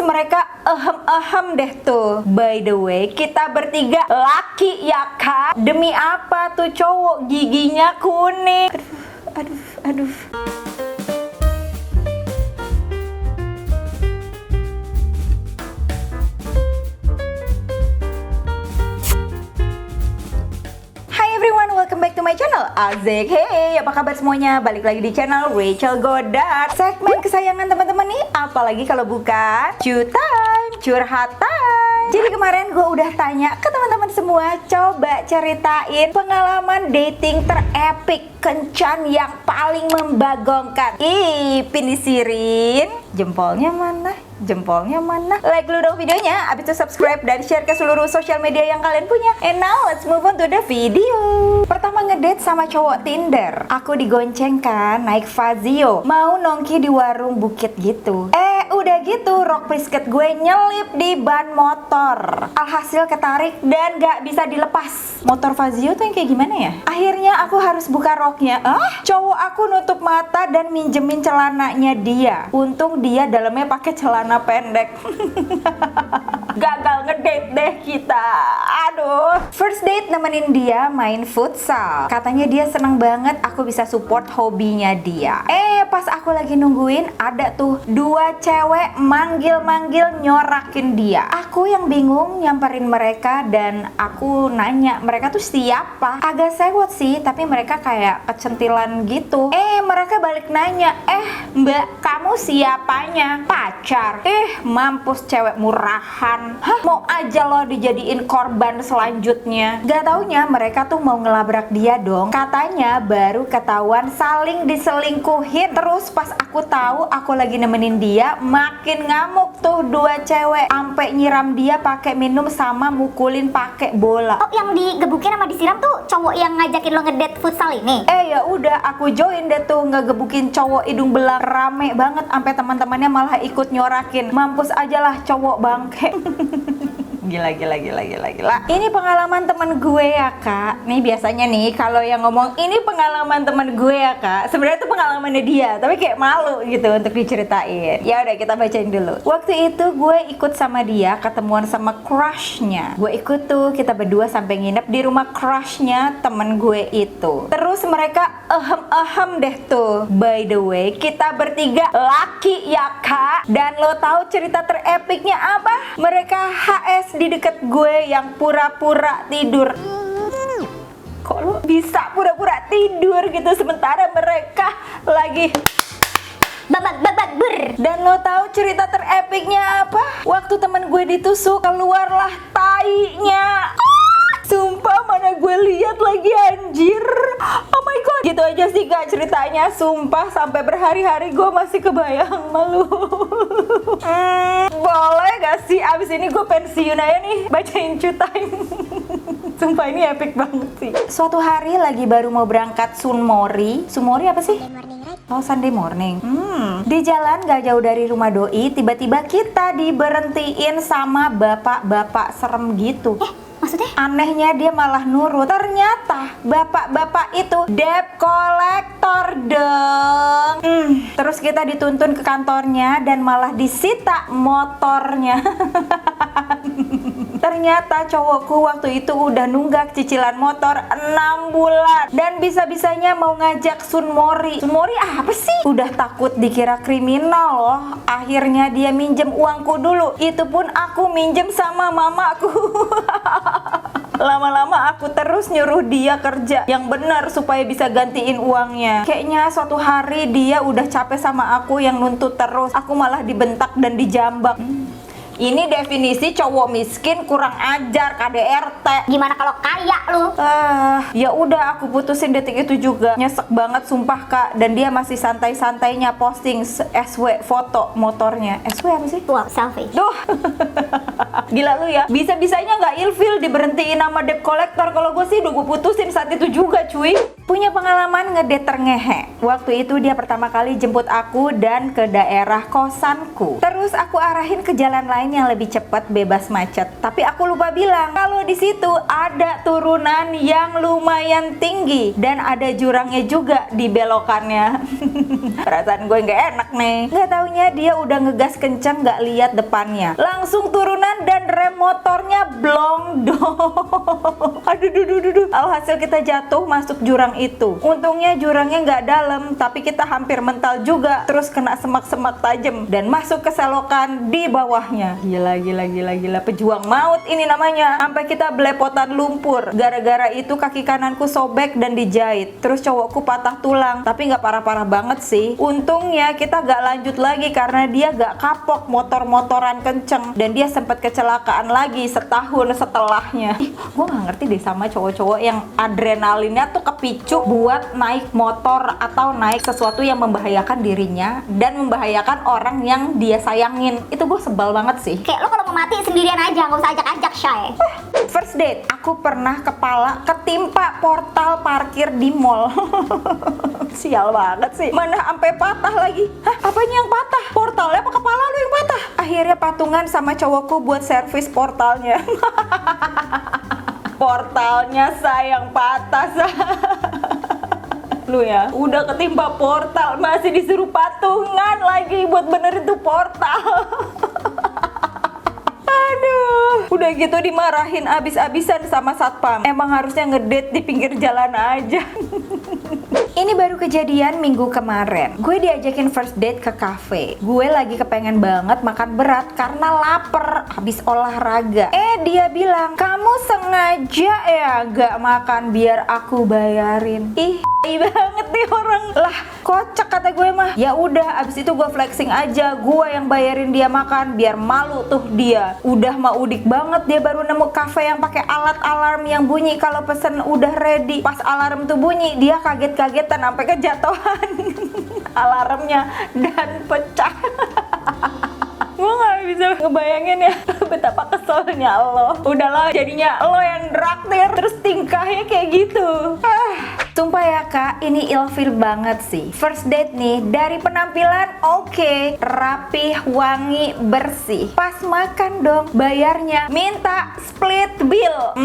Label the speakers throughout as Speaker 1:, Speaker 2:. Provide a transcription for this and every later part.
Speaker 1: mereka ehem deh tuh. By the way, kita bertiga laki ya kak. Demi apa tuh cowok giginya kuning? Aduh. Welcome back to my channel Azek. Hey, apa kabar semuanya? Balik lagi di channel Rachel Godard. Segmen kesayangan teman-teman nih, apalagi kalau bukan curhat time. Jadi kemarin gue udah tanya ke teman-teman semua, coba ceritain pengalaman dating terepik, kencan yang paling membagongkan. Pinisirin, jempolnya mana? Like dulu dong videonya, abis itu subscribe dan share ke seluruh sosial media yang kalian punya. And now let's move on to the video. Pertama ngedate sama cowok Tinder. Aku digonceng kan, naik Fazio, mau nongki di warung bukit gitu. Udah gitu rock brisket gue nyelip di ban motor. Alhasil ketarik dan gak bisa dilepas. Motor Fazio tuh yang kayak gimana ya? Akhirnya aku harus buka roknya. Cowok aku nutup mata dan minjemin celananya dia. Untung dia dalamnya pakai celana pendek. Gagal ngedate deh kita. Aduh. First date nemenin dia main futsal. Katanya dia seneng banget aku bisa support hobinya dia. Pas aku lagi nungguin, ada tuh dua cewek manggil-manggil nyorakin dia. Aku yang bingung nyamperin mereka dan aku nanya mereka tuh siapa. Agak sewot sih, tapi mereka kayak kecentilan gitu. Mereka balik nanya, mbak kamu siapanya? Pacar. Mampus cewek murahan. Mau aja lo dijadiin korban selanjutnya. Gak taunya mereka tuh mau ngelabrak dia dong. Katanya baru ketahuan saling diselingkuhin. Terus pas aku tahu aku lagi nemenin dia, makin ngamuk tuh dua cewek. Sampai nyiram dia pakai minum sama mukulin pakai bola.
Speaker 2: Oh, yang digebukin sama disiram tuh cowok yang ngajakin lo ngedate futsal ini?
Speaker 1: Ya udah aku join deh tuh ngegebukin cowok hidung belang. Rame banget sampai teman-temannya malah ikut nyorakin. Mampus aja lah cowok bangke. Gila. Ini pengalaman temen gue ya kak. Nih biasanya nih kalau yang ngomong ini pengalaman temen gue ya kak, sebenarnya itu pengalamannya dia, tapi kayak malu gitu untuk diceritain. Ya udah kita bacain dulu. Waktu itu gue ikut sama dia ketemuan sama crushnya. Gue ikut tuh, kita berdua sampai nginep di rumah crushnya temen gue itu. Terus mereka ehem deh tuh. By the way, kita bertiga laki ya kak. Dan lo tahu cerita terepiknya apa? Mereka HS di deket gue yang pura-pura tidur. Kok lo bisa pura-pura tidur gitu sementara mereka lagi
Speaker 2: ber.
Speaker 1: Dan lo tahu cerita terepiknya apa? Waktu temen gue ditusuk, keluarlah tainya. Sumpah mana gue lihat lagi anjir. Oh my god. Gitu aja sih kak ceritanya. Sumpah sampai berhari-hari gue masih kebayang malu. Boleh gak sih abis ini gue pensiun aja nih bacain cutain. Sumpah ini epic banget sih. Suatu hari lagi baru mau berangkat Sunmori. Sunmori apa sih? Sunday morning. Di jalan gak jauh dari rumah doi, tiba-tiba kita diberhentiin sama bapak-bapak serem gitu.
Speaker 2: Maksudnya?
Speaker 1: Anehnya dia malah nurut. Ternyata bapak-bapak itu debt collector dong. Terus kita dituntun ke kantornya dan malah disita motornya. Ternyata cowokku waktu itu udah nunggak cicilan motor 6 bulan. Dan bisa-bisanya mau ngajak Sunmori. Sunmori apa sih? Udah takut dikira kriminal loh. Akhirnya dia minjem uangku dulu. Itu pun aku minjem sama mamaku. Lama-lama aku terus nyuruh dia kerja yang benar supaya bisa gantiin uangnya. Kayaknya suatu hari dia udah capek sama aku yang nuntut terus. Aku malah dibentak dan dijambak. Ini definisi cowok miskin kurang ajar KDRT.
Speaker 2: Gimana kalau kaya lu?
Speaker 1: Ya udah aku putusin detik itu juga. Nyesek banget sumpah kak. Dan dia masih santai-santainya posting SW foto motornya. SW apa sih?
Speaker 2: Wow, selfie.
Speaker 1: Duh. Gila lu ya. Bisa-bisanya nggak ilfil diberhentiin sama debt collector. Kalau gue sih udah gue putusin saat itu juga cuy. Punya pengalaman ngedate terngehe. Waktu itu dia pertama kali jemput aku dan ke daerah kosanku. Terus aku arahin ke jalan lain yang lebih cepat bebas macet. Tapi aku lupa bilang kalau di situ ada turunan yang lumayan tinggi dan ada jurangnya juga di belokannya. Perasaan gue nggak enak nih. Nggak taunya dia udah ngegas kenceng nggak lihat depannya. Langsung turunan dan rem motornya blong dong. Aduh. Alhasil kita jatuh masuk jurang itu. Untungnya jurangnya nggak dalam, tapi kita hampir mental juga. Terus kena semak-semak tajam dan masuk ke selokan di bawahnya. Gila. Pejuang maut ini namanya. Sampai kita belepotan lumpur. Gara-gara itu kaki kananku sobek dan dijahit. Terus cowokku patah tulang, tapi nggak parah-parah banget sih. Untungnya kita nggak lanjut lagi karena dia nggak kapok motor-motoran kenceng dan dia sempat kecelakaan lagi setahun setelahnya. Gue nggak ngerti deh sama cowok-cowok yang adrenalinnya tuh kepicu buat naik motor atau naik sesuatu yang membahayakan dirinya dan membahayakan orang yang dia sayangin. Itu gue sebel banget sih.
Speaker 2: Kayak lo kalau mau mati sendirian aja, nggak usah ajak-ajak Shay.
Speaker 1: First date, aku pernah kepala ketimpa portal parkir di mall. Sial banget sih. Mana sampai patah lagi. Hah, apanya yang patah? Portalnya apa kepala lu yang patah? Akhirnya patungan sama cowokku buat servis portalnya. Portalnya sayang patah. Lu ya, udah ketimpa portal masih disuruh patungan lagi buat benerin tuh portal. Aduh, udah gitu dimarahin abis-abisan sama satpam. Emang harusnya ngedate di pinggir jalan aja. Ini baru kejadian minggu kemarin. Gue diajakin first date ke cafe. Gue lagi kepengen banget makan berat karena lapar habis olahraga. Dia bilang, kamu sengaja ya gak makan biar aku bayarin. Ih, banget nih orang. Lah, kocak kata gue mah. Ya udah, abis itu gue flexing aja. Gue yang bayarin dia makan biar malu tuh dia. Udah mau udik banget dia baru nemu cafe yang pakai alat alarm yang bunyi kalau pesen udah ready. Pas alarm tuh bunyi, dia kaget-kagetan sampai kejatuhan alarmnya dan pecah. Gue gak bisa ngebayangin ya betapa keselnya lo. Udahlah, jadinya lo yang traktir terus tingkahnya kayak gitu. Sumpah ya kak, ini ilfil banget sih. First date nih, dari penampilan oke, rapih, wangi, bersih. Pas makan dong, bayarnya minta split bill.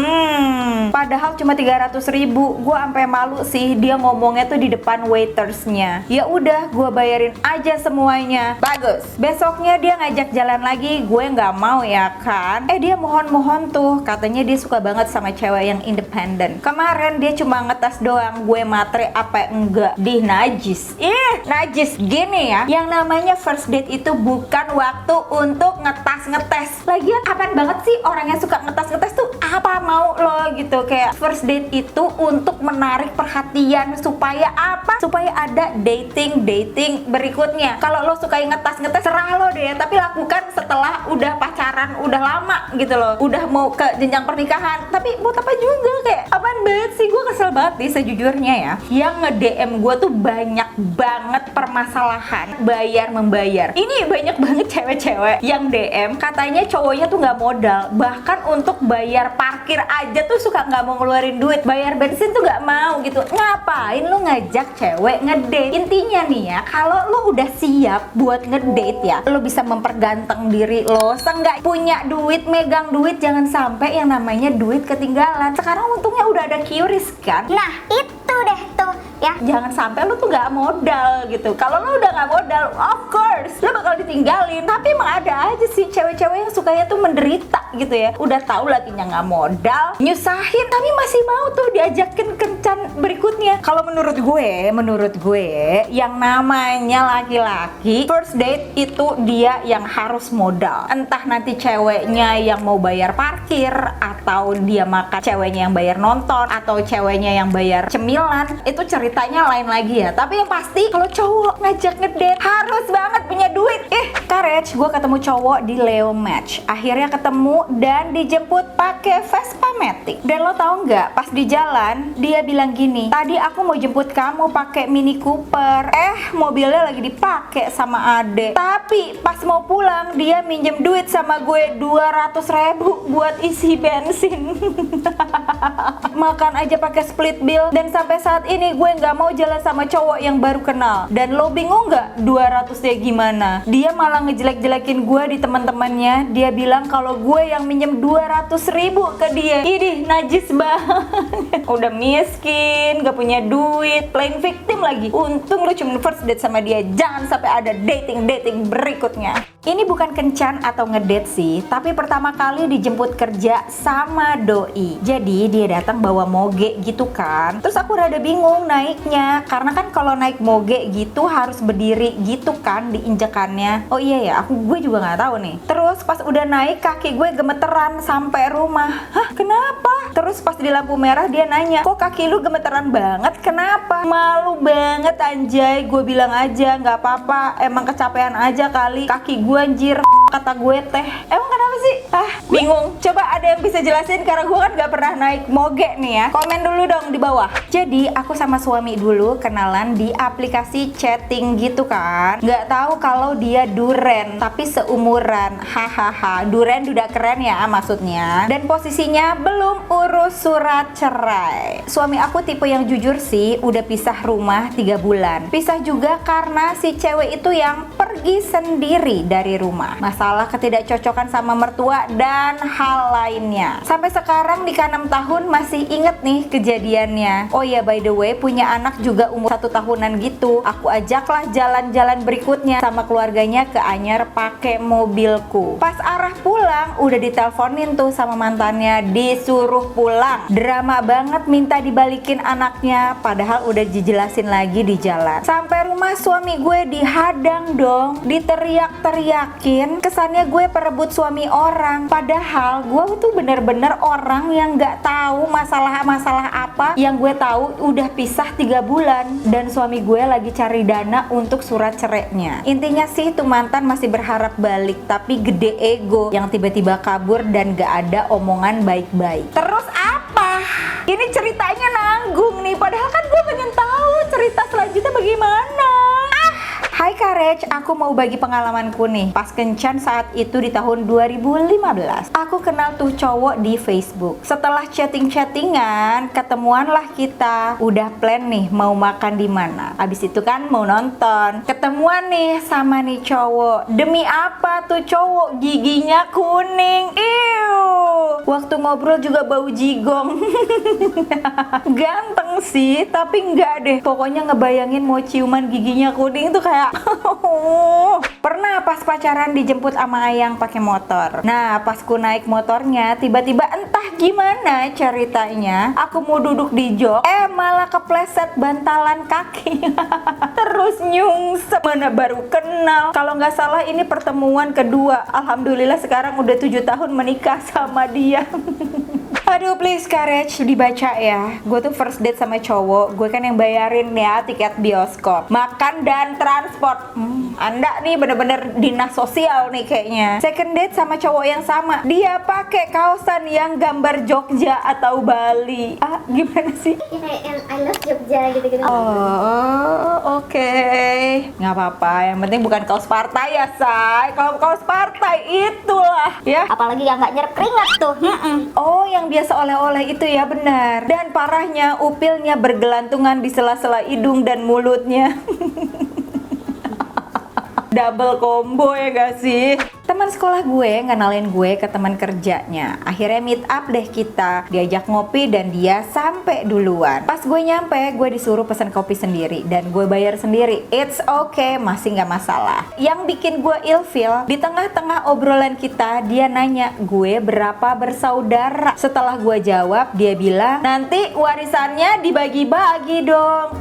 Speaker 1: Padahal cuma 300.000. Gue sampai malu sih, dia ngomongnya tuh di depan waitersnya. Ya udah, gue bayarin aja semuanya. Bagus. Besoknya dia ngajak jalan lagi, gue nggak mau ya kan. Dia mohon-mohon tuh, katanya dia suka banget sama cewek yang independen. Kemarin dia cuma ngetes doang, gue matre apa enggak. Najis. Najis. Gini ya, yang namanya first date itu bukan waktu untuk ngetes-ngetes. Lagian apaan banget sih orang yang suka ngetes-ngetes tuh, apa mau lo gitu. Kayak first date itu untuk menarik perhatian supaya apa? Supaya ada dating berikutnya. Kalau lo suka ngetes-ngetes, serah lo deh, tapi lakukan setelah udah pacaran, udah lama gitu loh, udah mau ke jenjang pernikahan. Tapi buat apa juga, kayak apaan banget sih. Gue kesel banget nih sejujurnya ya. Yang nge-DM gue tuh banyak banget permasalahan bayar membayar. Ini banyak banget cewek-cewek yang DM katanya cowoknya tuh nggak modal, bahkan untuk bayar parkir aja tuh suka nggak mau ngeluarin duit, bayar bensin tuh nggak mau gitu. Ngapain lu ngajak cewek ngedate? Intinya nih ya, kalau lu udah siap buat ngedate ya, lu bisa memperganteng diri lo. Seenggak punya duit, megang duit, jangan sampai yang namanya duit ketinggalan. Sekarang untungnya udah ada QRIS kan.
Speaker 2: Nah, itu deh tuh ya.
Speaker 1: Jangan sampai lu tuh nggak modal gitu. Kalau lu udah nggak modal, of course lu bakal ditinggalin. Tapi emang ada aja sih cewek-cewek yang sukanya tuh menderita gitu ya. Udah tahu lakinya nggak modal, nyusahin, tapi masih mau tuh diajakin kencan berikutnya. Kalau menurut gue yang namanya laki-laki first date itu dia yang harus modal. Entah nanti ceweknya yang mau bayar parkir, atau dia makan ceweknya yang bayar nonton, atau ceweknya yang bayar cemilan, itu ceritanya lain lagi ya. Tapi yang pasti kalau cowok ngajak ngedate harus banget punya duit. Courage, gue ketemu cowok di Leo Match. Akhirnya ketemu dan dijemput pakai Vespa Matic. Dan lo tau nggak, pas di jalan dia bilang gini, tadi aku mau jemput kamu pakai Mini Cooper. Mobilnya lagi dipakai sama ade. Tapi pas mau pulang dia minjem duit sama gue 200.000 buat isi bensin. Makan aja pakai split bill. Dan sampai saat ini gue nggak mau jalan sama cowok yang baru kenal. Dan lo bingung nggak 200-nya gimana? Dia malah ngejelek-jelekin gue di teman-temannya. Dia bilang kalau gue yang minjem 200.000 ke dia. Idih, najis banget. Udah miskin, gak punya duit, playing victim lagi. Untung lo cuma first date sama dia. Jangan sampai ada dating berikutnya. Ini bukan kencan atau ngedate sih, tapi pertama kali dijemput kerja sama doi. Jadi dia datang bawa moge gitu kan. Terus aku rada bingung naiknya, karena kan kalau naik moge gitu harus berdiri gitu kan diinjekannya. Oh iya ya, gue juga nggak tahu nih. Terus pas udah naik kaki gue gemeteran sampai rumah. Hah, kenapa? Terus pas di lampu merah dia nanya, kok kaki lu gemeteran banget? Kenapa? Malu banget anjay. Gue bilang aja nggak apa-apa, emang kecapean aja kali. Kaki gue anjir, kata gue teh. Emang kenapa sih? Bingung. Coba ada yang bisa jelasin karena gue kan gak pernah naik moge nih ya. Komen dulu dong di bawah. Jadi aku sama suami dulu kenalan di aplikasi chatting gitu kan. Gak tahu kalau dia duren, tapi seumuran. Hahaha. Duren udah keren ya maksudnya. Dan posisinya belum urus surat cerai. Suami aku tipe yang jujur sih, udah pisah rumah 3 bulan. Pisah juga karena si cewek itu yang pergi sendiri dari rumah. Masalah ketidakcocokan sama mertua dan hal lainnya. Sampai sekarang nikah 6 tahun masih inget nih kejadiannya. Oh ya, by the way, punya anak juga umur 1 tahunan gitu. Aku ajaklah jalan-jalan berikutnya sama keluarganya ke Anyer pakai mobilku. Pas arah pulang udah diteleponin tuh sama mantannya, disuruh pulang. Drama banget minta dibalikin anaknya, padahal udah dijelasin lagi di jalan. Sampai rumah suami gue dihadang dong, diteriak-teriakin. Kesannya gue perebut suami orang, padahal gue tuh bener-bener orang yang nggak tahu masalah-masalah apa. Yang gue tahu udah pisah 3 bulan dan suami gue lagi cari dana untuk surat cerainya. Intinya sih tuh mantan masih berharap balik, tapi gede ego yang tiba-tiba kabur dan gak ada omongan baik-baik. Terus apa? Ini ceritanya nanggung nih, padahal kan gue pengen tahu cerita selanjutnya bagaimana. Hai Courage, aku mau bagi pengalamanku nih. Pas kencan saat itu di tahun 2015. Aku kenal tuh cowok di Facebook. Setelah chatting-chattingan, ketemuanlah kita. Udah plan nih mau makan di mana. Abis itu kan mau nonton. Ketemuan nih sama nih cowok. Demi apa tuh cowok giginya kuning? Iuh. Waktu ngobrol juga bau jigong. Ganteng sih, tapi enggak deh. Pokoknya ngebayangin mau ciuman giginya kuning tuh kayak pernah pas pacaran dijemput sama Ayang pakai motor. Nah, pas ku naik motornya, tiba-tiba entah gimana ceritanya, aku mau duduk di jok, malah kepleset bantalan kaki. Terus nyungsep. Mana baru kenal. Kalau nggak salah ini pertemuan kedua. Alhamdulillah sekarang udah 7 tahun menikah sama dia. Aduh, please Courage, dibaca ya. Gue tuh first date sama cowok, gue kan yang bayarin ya tiket bioskop, makan dan transport. Anda nih bener-bener dinas sosial nih kayaknya. Second date sama cowok yang sama, dia pakai kaosan yang gambar Jogja atau Bali. Gimana sih?
Speaker 2: Ya kayak yang I love Jogja gitu-gitu.
Speaker 1: Oh, oke. Nggak apa-apa, yang penting bukan kaos partai ya, say. Kalau kaos partai itulah ya.
Speaker 2: Apalagi yang nggak nyerap keringat tuh.
Speaker 1: Oh, yang biasa oleh-oleh itu ya, benar. Dan parahnya upilnya bergelantungan di sela-sela hidung dan mulutnya. Double combo ya gak sih? Teman sekolah gue ngenalin gue ke teman kerjanya. Akhirnya meet up deh kita. Diajak ngopi dan dia sampai duluan. Pas gue nyampe, gue disuruh pesan kopi sendiri dan gue bayar sendiri. It's okay, masih nggak masalah. Yang bikin gue ilfeel, di tengah-tengah obrolan kita, dia nanya gue berapa bersaudara. Setelah gue jawab, dia bilang, nanti warisannya dibagi-bagi dong.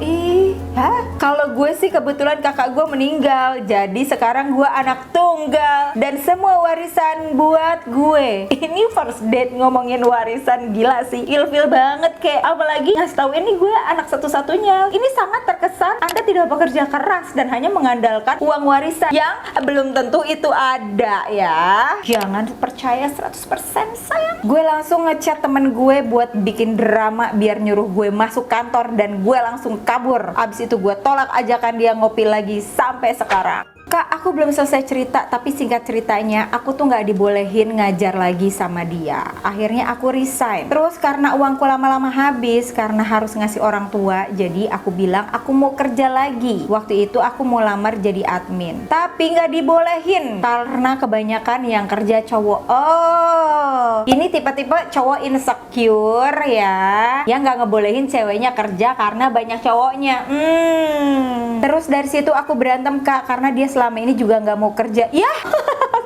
Speaker 1: Kalau gue sih kebetulan kakak gue meninggal, jadi sekarang gue anak tunggal dan semua warisan buat gue. Ini first date ngomongin warisan, gila sih, ilfil banget kayak. Apalagi ngasih tahu ini gue anak satu-satunya. Ini sangat terkesan Anda tidak bekerja keras dan hanya mengandalkan uang warisan yang belum tentu itu ada ya. Jangan percaya 100% sayang. Gue langsung ngechat temen gue buat bikin drama biar nyuruh gue masuk kantor dan gue langsung kabur. Abis itu gue tolak ajakan dia ngopi lagi sampai sekarang. Kak, aku belum selesai cerita, tapi singkat ceritanya aku tuh nggak dibolehin ngajar lagi sama dia. Akhirnya aku resign. Terus karena uangku lama-lama habis karena harus ngasih orang tua, jadi aku bilang aku mau kerja lagi. Waktu itu aku mau lamar jadi admin, tapi nggak dibolehin karena kebanyakan yang kerja cowok. Oh, ini tipe-tipe cowok insecure ya, yang nggak ngebolehin ceweknya kerja karena banyak cowoknya. Terus dari situ aku berantem Kak, karena dia selama ini juga nggak mau kerja. Ya,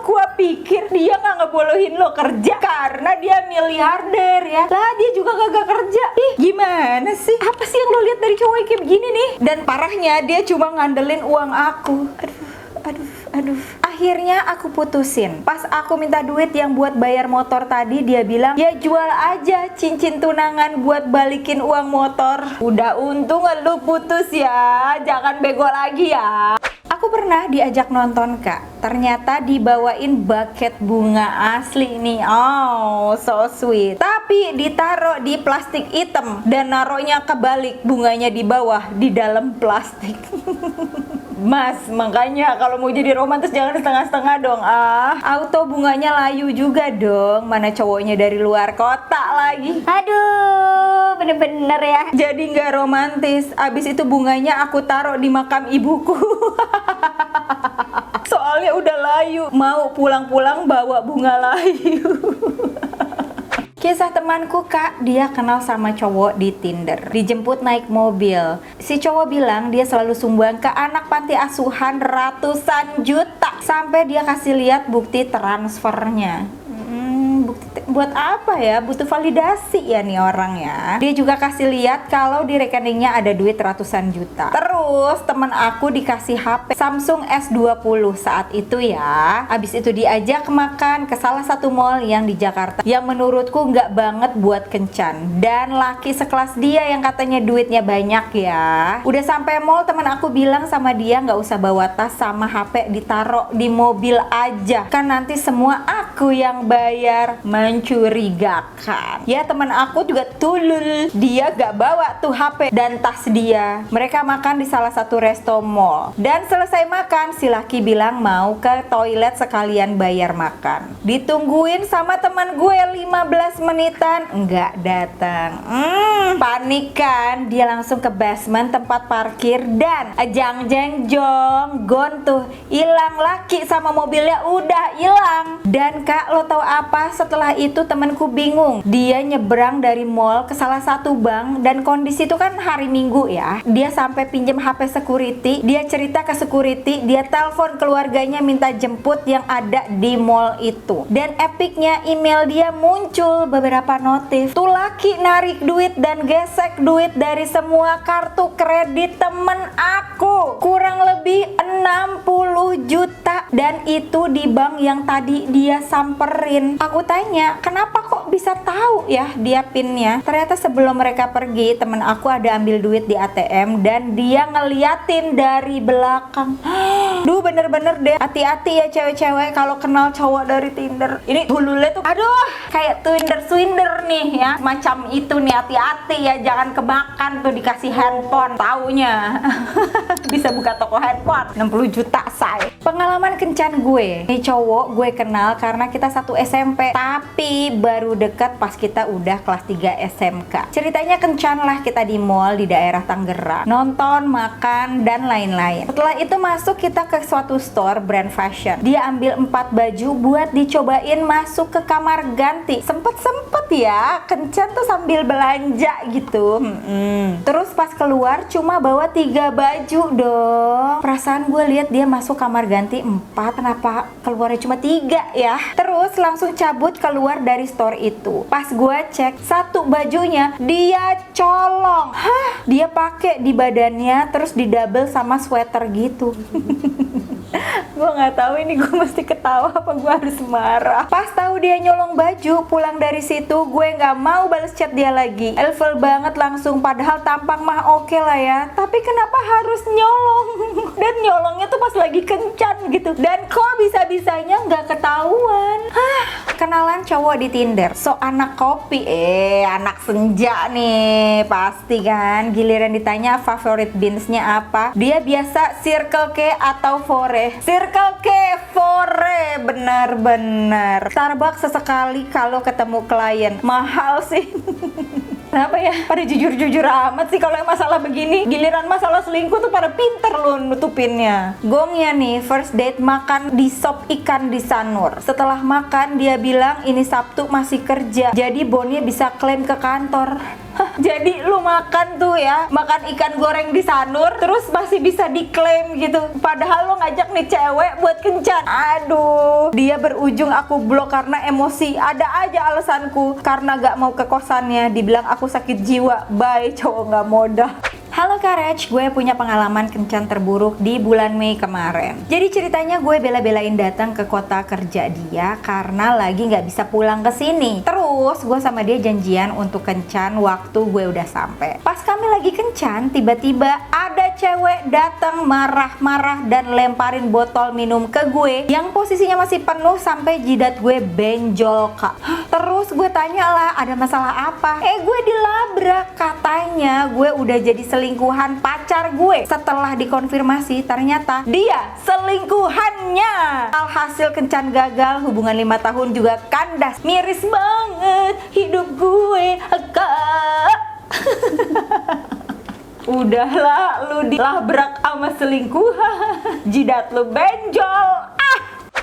Speaker 1: gua pikir dia nggak ngebolehin lo kerja karena dia miliarder ya. Lah dia juga kagak kerja. Ih, gimana sih? Apa sih yang lo lihat dari cowok kayak begini nih? Dan parahnya dia cuma ngandelin uang aku. Aduh. Akhirnya aku putusin. Pas aku minta duit yang buat bayar motor tadi, dia bilang, ya jual aja cincin tunangan buat balikin uang motor. Udah untung lu putus ya, jangan bego lagi ya. Aku pernah diajak nonton Kak, ternyata dibawain buket bunga asli nih. Oh, so sweet. Tapi ditaruh di plastik hitam dan naruhnya kebalik, bunganya di bawah, di dalam plastik. Mas, makanya kalau mau jadi romantis jangan setengah-setengah dong. Auto bunganya layu juga dong. Mana cowoknya dari luar kota lagi.
Speaker 2: Aduh, bener-bener ya.
Speaker 1: Jadi nggak romantis. Abis itu bunganya aku taruh di makam ibuku. Soalnya udah layu. Mau pulang-pulang bawa bunga layu. Kisah temanku Kak, dia kenal sama cowok di Tinder. Dijemput naik mobil. Si cowok bilang dia selalu sumbang ke anak panti asuhan ratusan juta. Sampai dia kasih lihat bukti transfernya. Bukti buat apa ya? Butuh validasi ya nih orang ya. Dia juga kasih lihat kalau di rekeningnya ada duit ratusan juta. Terus teman aku dikasih HP Samsung S20 saat itu ya. Abis itu diajak makan ke salah satu mall yang di Jakarta, yang menurutku nggak banget buat kencan. Dan laki sekelas dia yang katanya duitnya banyak ya. Udah sampai mall, teman aku bilang sama dia nggak usah bawa tas sama HP, ditaruh di mobil aja. Kan nanti semua aku yang bayar. Mencurigakan. Ya, teman aku juga tulul. Dia gak bawa tuh HP dan tas dia. Mereka makan di salah satu resto mall. Dan selesai makan, si laki bilang mau ke toilet sekalian bayar makan. Ditungguin sama teman gue 15 menitan, nggak datang. Panik kan? Dia langsung ke basement tempat parkir dan jang jeng jong gon tuh hilang, laki sama mobilnya udah hilang. Dan Kak, lo tau apa? Setelah itu temanku bingung. Dia nyebrang dari mall ke salah satu bank dan kondisi itu kan hari Minggu ya. Dia sampai pinjam HP security. Dia cerita ke security, dia telepon keluarganya minta jemput yang ada di mall itu. Dan epicnya email dia muncul beberapa notif. Tuh laki narik duit dan gesek duit dari semua kartu kredit temen aku. Kurang lebih 60 juta dan itu di bank yang tadi dia samperin. Aku tanya, kenapa kok bisa tahu ya dia pinnya? Ternyata sebelum mereka pergi, temen aku ada ambil duit di ATM dan dia ngeliatin dari belakang. Duh, bener-bener deh, hati-hati ya cewek-cewek kalau kenal cowok dari Tinder. Ini hululnya tuh, aduh, kayak Tinder-swinder nih ya. Macam itu nih, hati-hati ya, jangan kemakan tuh dikasih handphone. Taunya bisa buka toko handphone 60 juta say. Pengalaman kencan gue, nih cowok gue kenal karena kita satu SMP, tapi baru deket pas kita udah kelas 3 SMK. Ceritanya kencan lah, kita di mall di daerah Tangerang, nonton, makan, dan lain-lain. Setelah itu masuk kita ke suatu store brand fashion. Dia ambil 4 baju buat dicobain masuk ke kamar ganti. Sempet ya, kencan tuh sambil belanja gitu. Terus pas keluar cuma bawa 3 baju dong. Perasaan gue lihat dia masuk kamar ganti 4, kenapa keluarnya cuma 3 ya? Terus langsung cabut keluar dari store itu. Pas gue cek, satu bajunya dia colong. Dia pakai di badannya terus di double sama sweater gitu. Gue nggak tahu ini gue mesti ketawa apa gue harus marah. Pas tahu dia nyolong baju, pulang dari situ gue nggak mau balas chat dia lagi. Elfel banget langsung, padahal tampang mah oke lah ya. Tapi kenapa harus nyolong? Dan nyolongnya tuh pas lagi kencan gitu. Dan kok bisa-bisanya nggak ketahuan? Kenalan cowok di Tinder. So anak kopi, anak senja nih pasti kan. Giliran ditanya favorite beansnya apa, dia biasa Circle K atau Fore. Circle K, Fore, bener-bener. Starbucks sesekali kalau ketemu klien. Mahal sih. Kenapa ya? Pada jujur-jujur amat sih kalau yang masalah begini. Giliran masalah selingkuh tuh pada pinter loh nutupinnya. Gongnya nih, first date makan di sop ikan di Sanur. Setelah makan dia bilang ini Sabtu masih kerja, jadi bonnya bisa klaim ke kantor. Hah, jadi lu makan tuh ya, makan ikan goreng di Sanur terus masih bisa diklaim gitu, padahal lu ngajak nih cewek buat kencan. Aduh, dia berujung aku blok karena emosi. Ada aja alasanku, karena gak mau ke kosannya, dibilang aku sakit jiwa. Bye, cowok gak modal. Halo Courage, gue punya pengalaman kencan terburuk di bulan Mei kemarin. Jadi ceritanya gue bela-belain datang ke kota kerja dia karena lagi nggak bisa pulang ke sini. Terus gue sama dia janjian untuk kencan waktu gue udah sampai. Pas kami lagi kencan, tiba-tiba ada cewek datang marah-marah dan lemparin botol minum ke gue yang posisinya masih penuh sampai jidat gue benjol, Kak. Terus gue tanya lah, ada masalah apa? Gue dilabrak, katanya gue udah jadi selingkuhan pacar gue. Setelah dikonfirmasi ternyata dia selingkuhannya. Alhasil kencan gagal, hubungan 5 tahun juga kandas. Miris banget hidup gue, Kak. Udahlah, lu dilabrak sama selingkuhan, jidat lu benjol.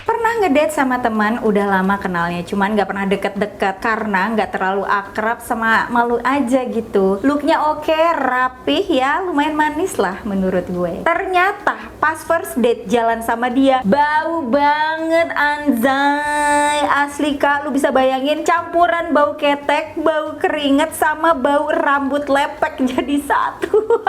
Speaker 1: Pernah ngedate sama teman, udah lama kenalnya, cuman gak pernah deket-deket karena gak terlalu akrab, sama malu aja gitu. Looknya oke, rapih ya, lumayan manis lah menurut gue. Ternyata pas first date jalan sama dia, bau banget anjay. Asli Kak, lu bisa bayangin campuran bau ketek, bau keringet, sama bau rambut lepek jadi satu.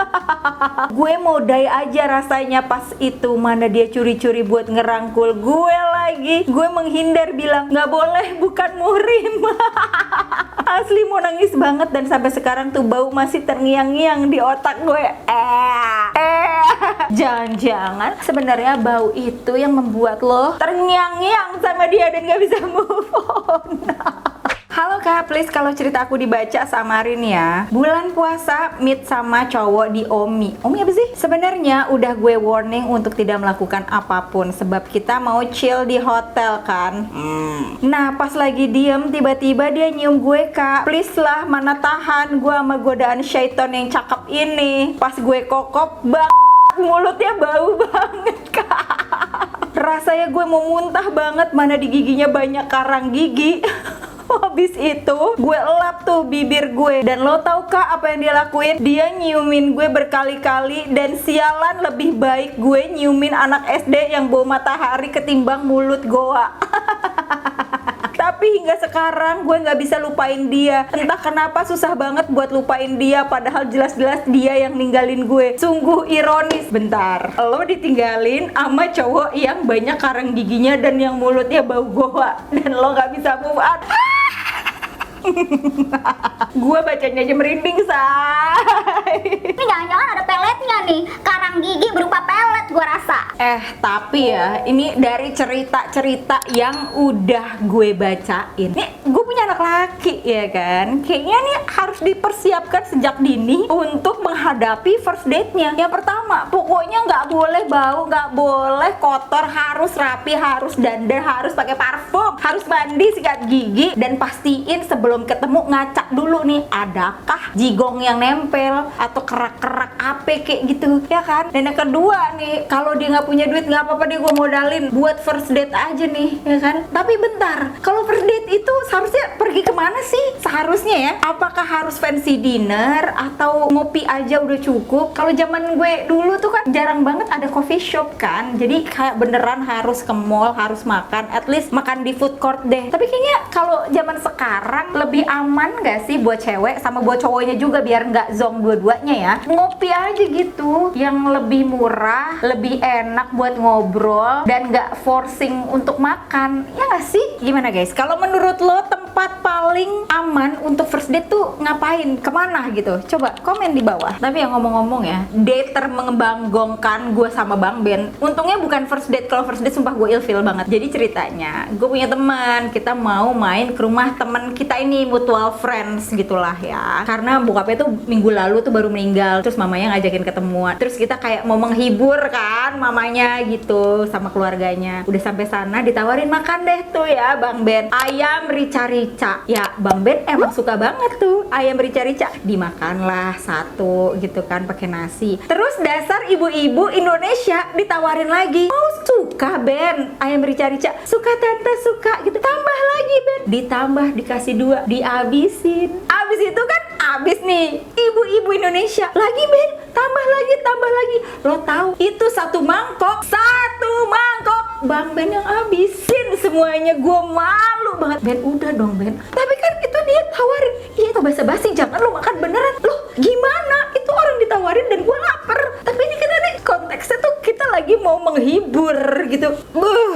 Speaker 1: Gue mau die aja rasanya pas itu, mana dia curi-curi buat ngerangkul gue lagi. Gue menghindar bilang nggak boleh, bukan muhrim. Asli mau nangis banget, dan sampai sekarang tuh bau masih terngiang-ngiang di otak gue. Jangan-jangan sebenarnya bau itu yang membuat lo terngiang-ngiang sama dia dan gak bisa move on. Halo Kak, please kalau cerita aku dibaca samarin ya. Bulan puasa meet sama cowok di Omi. Omi apa sih? Sebenarnya udah gue warning untuk tidak melakukan apapun sebab kita mau chill di hotel kan. Nah pas lagi diem tiba-tiba dia nyium gue, Kak. Please lah, mana tahan gue sama godaan syaiton yang cakep ini. Pas gue kokop mulutnya bau banget, Kak. Rasanya gue mau muntah banget, mana di giginya banyak karang gigi. Habis itu gue elap tuh bibir gue, dan lo tau Kak apa yang dia lakuin? Dia nyiumin gue berkali-kali, dan sialan lebih baik gue nyiumin anak SD yang bau matahari ketimbang mulut goa. Tapi hingga sekarang gue gak bisa lupain dia. Entah kenapa susah banget buat lupain dia, padahal jelas-jelas dia yang ninggalin gue. Sungguh ironis. Bentar, lo ditinggalin sama cowok yang banyak karang giginya dan yang mulutnya bau goa, dan lo gak bisa move on. Gue bacanya aja merinding, say.
Speaker 2: Ini jangan-jangan ada peletnya nih, karang gigi berupa pelet gue rasa.
Speaker 1: Tapi ya, ini dari cerita-cerita yang udah gue bacain. Nih, gue punya anak laki ya kan. Kayaknya nih harus dipersiapkan sejak dini untuk menghadapi first date-nya. Yang pertama, pokoknya nggak boleh bau, nggak boleh kotor, harus rapi, harus dandan, harus pakai parfum, harus mandi, sikat gigi, dan pastiin sebelum ketemu ngacak dulu nih, adakah jigong yang nempel atau kerak-kerak apa kayak gitu ya kan. Dan yang kedua nih, kalau dia nggak punya duit nggak apa-apa deh, gue modalin buat first date aja nih ya kan. Tapi bentar, kalau first date itu seharusnya pergi kemana sih seharusnya ya? Apakah harus fancy dinner atau ngopi aja udah cukup? Kalau zaman gue dulu tuh kan jarang banget ada coffee shop kan, jadi kayak beneran harus ke mall, harus makan, at least makan di food court deh. Tapi kayaknya kalau zaman sekarang lebih aman gak sih buat cewek sama buat cowoknya juga, biar nggak zong dua-duanya ya, ngopi aja gitu yang lebih murah, lebih enak buat ngobrol dan nggak forcing untuk makan, ya nggak sih? Gimana guys, kalau menurut lo tempat tempat paling aman untuk first date tuh ngapain? Kemana gitu? Coba komen di bawah. Tapi yang ngomong-ngomong ya, date termengbanggongkan gue sama Bang Ben. Untungnya bukan first date. Kalau first date sumpah gue ilfil banget. Jadi ceritanya, gue punya teman, kita mau main ke rumah teman kita ini, mutual friends gitulah ya. Karena bokapnya tuh minggu lalu tuh baru meninggal, terus mamanya ngajakin ketemuan. Terus kita kayak mau menghibur kan mamanya gitu sama keluarganya. Udah sampai sana ditawarin makan deh tuh ya Bang Ben, ayam rica-rica. Ya Bang Ben emang suka banget tuh ayam rica-rica. Dimakanlah satu gitu kan pakai nasi. Terus dasar ibu-ibu Indonesia ditawarin lagi, oh suka Ben ayam rica-rica? Suka tante, suka gitu. Tambah lagi Ben, ditambah dikasih 2, dihabisin. Abis itu kan abis nih ibu-ibu Indonesia lagi Ben, tambah lagi. Lo tahu itu satu mangkok Bang Ben yang habisin semuanya. Gue malu banget. Ben udah dong Ben, tapi kan itu dia tawarin. Iya itu basa-basi, jangan lo makan beneran. Lo gimana? Itu orang ditawarin dan gue lapar. Tapi ini kan ada konteksnya tuh kita lagi mau menghibur gitu.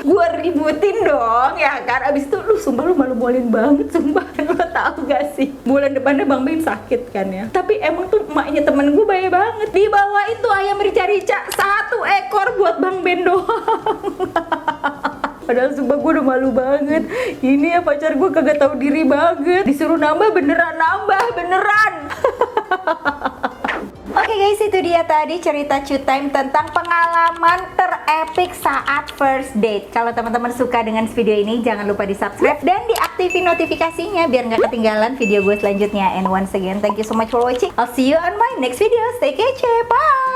Speaker 1: Gue ributin dong ya kan. Abis itu lu sumpah lu malu-maluin banget sumpah. Lo tahu gak sih, bulan depannya Bang Ben sakit kan ya. Tapi emang tuh emaknya temen gue baik banget, dibawa itu ayam rica-rica 1 ekor buat Bang Ben doang. Padahal sumpah gue udah malu banget. Ini ya pacar gue kagak tahu diri banget. Disuruh nambah beneran. Oke guys, itu dia tadi cerita Cu Time tentang pengalaman terepik saat first date. Kalau teman-teman suka dengan video ini, jangan lupa di subscribe dan diaktifin notifikasinya biar nggak ketinggalan video gue selanjutnya. And once again, thank you so much for watching. I'll see you on my next video. Stay kece, bye!